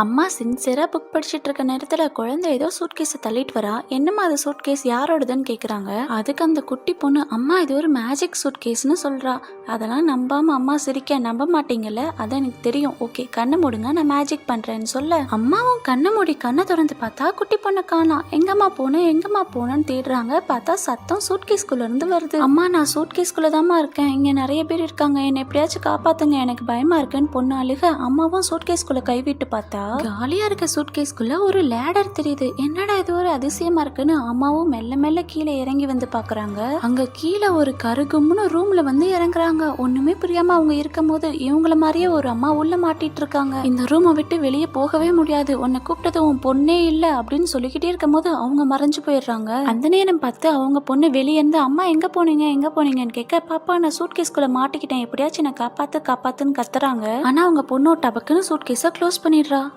அம்மா சின்சியராக புக் படிச்சுட்டு இருக்க நேரத்தில் குழந்தை ஏதோ சூட்கேஸை தள்ளிட்டு வரா. என்னம்மா அது சூட்கேஸ் யாரோடதுன்னு கேட்குறாங்க. அதுக்கு அந்த குட்டி பொண்ணு அம்மா இது ஒரு மேஜிக் சூட்கேஸ்னு சொல்கிறா. அதெல்லாம் நம்பாம அம்மா சிரிக்க நம்ப மாட்டீங்கல்ல, அதான் எனக்கு தெரியும், ஓகே கண்ணை மூடுங்க நான் மேஜிக் பண்ணுறேன்னு சொல்ல அம்மாவும் கண்ணை மூடி கண்ணை திறந்து பார்த்தா குட்டி பொண்ணை காணோம். எங்கம்மா போனேன்னு தேடுறாங்க. பார்த்தா சத்தம் சூட்கேஸ்குள்ள இருந்து வருது. அம்மா நான் சூட்கேஸ்குள்ள தாம்மா இருக்கேன், இங்கே நிறைய பேர் இருக்காங்க, என்னை எப்படியாச்சும் காப்பாத்துங்க, எனக்கு பயமா இருக்குன்னு பொண்ணு அழுக. அம்மாவும் சூட்கேஸ்குள்ள கைவிட்டு பார்த்தா காலியா இருக்க சூட்கேஸ்குள்ள ஒரு லேடர் தெரியுது. என்னடா இது ஒரு அதிசயமா இருக்குன்னு அம்மாவும் மெல்ல மெல்ல கீழே இறங்கி வந்து பாக்குறாங்க. அங்க கீழே ஒரு கருகும்னு ரூம்ல வந்து இறங்குறாங்க. ஒண்ணுமே புரியாம அவங்க இருக்கும் போது இவங்கள மாதிரியே ஒரு அம்மா உள்ள மாட்டிட்டு இருக்காங்க. இந்த ரூமை விட்டு வெளியே போகவே முடியாது, உன்னை கூப்பிட்டது உன் பொண்ணே இல்ல அப்படின்னு சொல்லிக்கிட்டே இருக்கும் போது அவங்க மறைஞ்சு போயிடுறாங்க. அந்த நேரம் பார்த்து அவங்க பொண்ணு வெளியே இருந்து அம்மா எங்க போனீங்கன்னு கேட்க, பாப்பா நான் சூட்கேஸ்குள்ள மாட்டிக்கிட்டேன், எப்படியாச்சும் நான் காப்பாத்துன்னு கத்துறாங்க. ஆனா அவங்க பொண்ணு டபக்குன்னு சூட்கேஸை க்ளோஸ் பண்ணிடுறா.